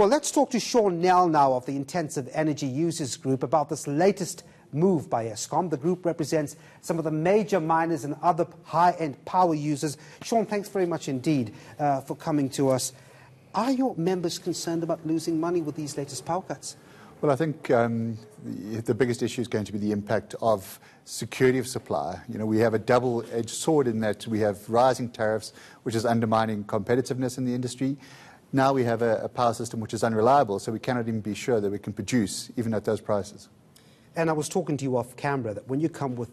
Well, let's talk to Shaun Nel now of the Intensive Energy Users Group about this latest move by Eskom. The group represents some of the major miners and other high-end power users. Shaun, thanks very much indeed for coming to us. Are your members concerned about losing money with these latest power cuts? Well, I think the biggest issue is going to be the impact of security of supply. You know, we have a double-edged sword in that we have rising tariffs, which is undermining competitiveness in the industry. Now we have a power system which is unreliable, so we cannot even be sure that we can produce even at those prices. And I was talking to you off camera that when you come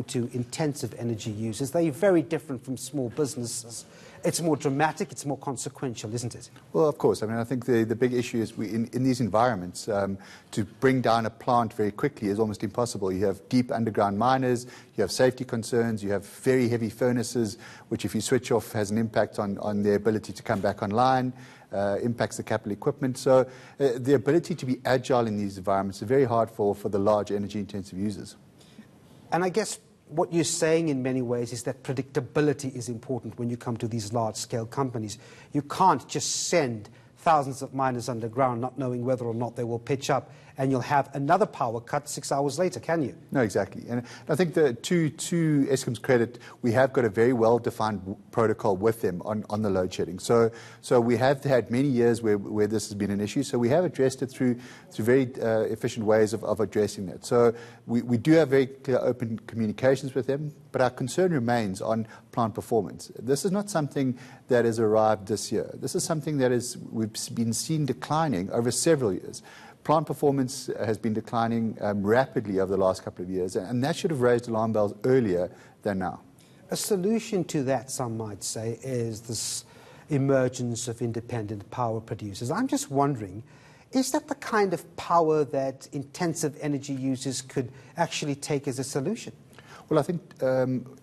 to intensive energy users, they're very different from small businesses. It's more dramatic, it's more consequential, isn't it? Well, of course. I mean, I think the big issue is in these environments, to bring down a plant very quickly is almost impossible. You have deep underground miners, you have safety concerns, you have very heavy furnaces, which if you switch off has an impact on their ability to come back online, impacts the capital equipment. So the ability to be agile in these environments is very hard for the large energy-intensive users. And I guess what you're saying in many ways is that predictability is important when you come to these large-scale companies. You can't just send thousands of miners underground not knowing whether or not they will pitch up, and you'll have another power cut 6 hours later, can you? No, exactly. And I think that to Eskom's credit, we have got a very well-defined protocol with them on the load shedding. So we have had many years where this has been an issue, so we have addressed it through very efficient ways of addressing that. So we do have very clear, open communications with them, but our concern remains on plant performance. This is not something that has arrived this year. This is something that we've been seen declining over several years. Plant performance has been declining rapidly over the last couple of years, and that should have raised alarm bells earlier than now. A solution to that, some might say, is this emergence of independent power producers. I'm just wondering, is that the kind of power that intensive energy users could actually take as a solution? Well, I think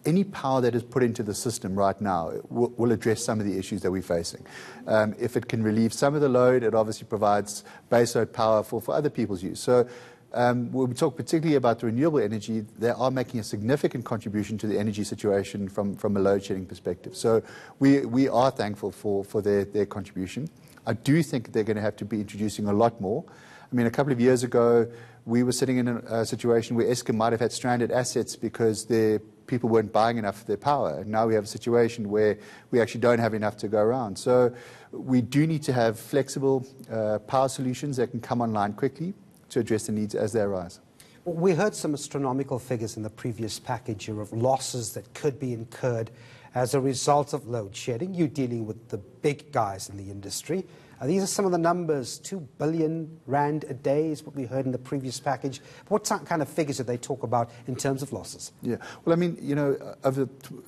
any power that is put into the system right now will address some of the issues that we're facing. If it can relieve some of the load, it obviously provides baseload power for other people's use. So when we talk particularly about the renewable energy, they are making a significant contribution to the energy situation from a load shedding perspective. So we are thankful for their contribution. I do think they're going to have to be introducing a lot more. I mean, a couple of years ago, we were sitting in a situation where Eskom might have had stranded assets because their people weren't buying enough of their power. And now we have a situation where we actually don't have enough to go around. So we do need to have flexible power solutions that can come online quickly to address the needs as they arise. We heard some astronomical figures in the previous package of losses that could be incurred as a result of load shedding. You're dealing with the big guys in the industry. These are some of the numbers. 2 billion rand a day is what we heard in the previous package. What kind of figures did they talk about in terms of losses? Yeah, well, I mean, you know,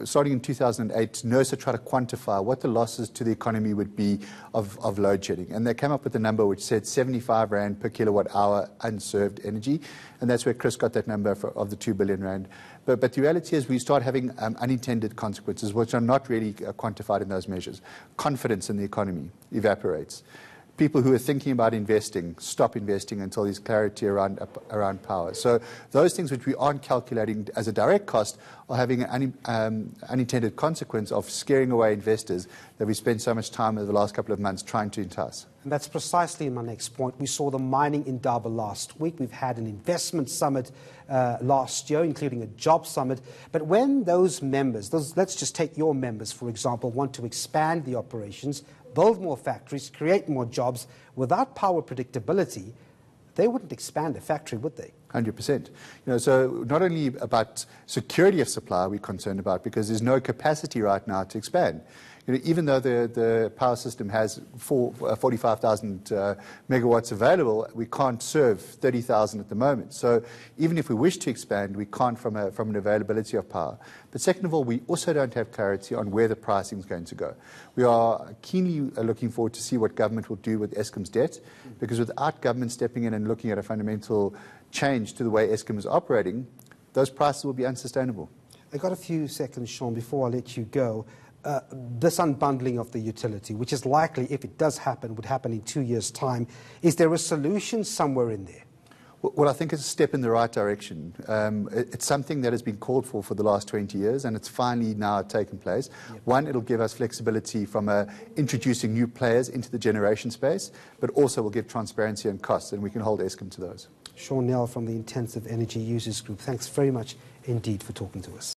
starting in 2008, NERSA tried to quantify what the losses to the economy would be of load shedding. And they came up with a number which said 75 rand per kilowatt hour unserved energy. And that's where Chris got that number of the 2 billion rand. But the reality is we start having unintended consequences, which are not really quantified in those measures. Confidence in the economy evaporates. People who are thinking about investing stop investing until there's clarity around power. So those things which we aren't calculating as a direct cost are having an unintended consequence of scaring away investors that we spent so much time over the last couple of months trying to entice. And that's precisely my next point. We saw the mining Indaba last week. We've had an investment summit last year, including a job summit. But when those members, let's just take your members, for example, want to expand the operations, build more factories, create more jobs, without power predictability, they wouldn't expand a factory, would they? 100%. You know, so not only about security of supply we're concerned about, because there's no capacity right now to expand. You know, even though the power system has 45,000 megawatts available, we can't serve 30,000 at the moment. So even if we wish to expand, we can't from an availability of power. But second of all, we also don't have clarity on where the pricing is going to go. We are keenly looking forward to see what government will do with Eskom's debt, because without government stepping in and looking at a fundamental change to the way Eskom is operating, those prices will be unsustainable. I've got a few seconds, Shaun, before I let you go. This unbundling of the utility, which is likely, if it does happen, would happen in 2 years' time, is there a solution somewhere in there? Well, I think it's a step in the right direction. It's something that has been called for the last 20 years, and it's finally now taken place. Yep. One, it'll give us flexibility from introducing new players into the generation space, but also will give transparency on costs, and we can hold Eskom to those. Shaun Nel from the Intensive Energy Users Group, thanks very much indeed for talking to us.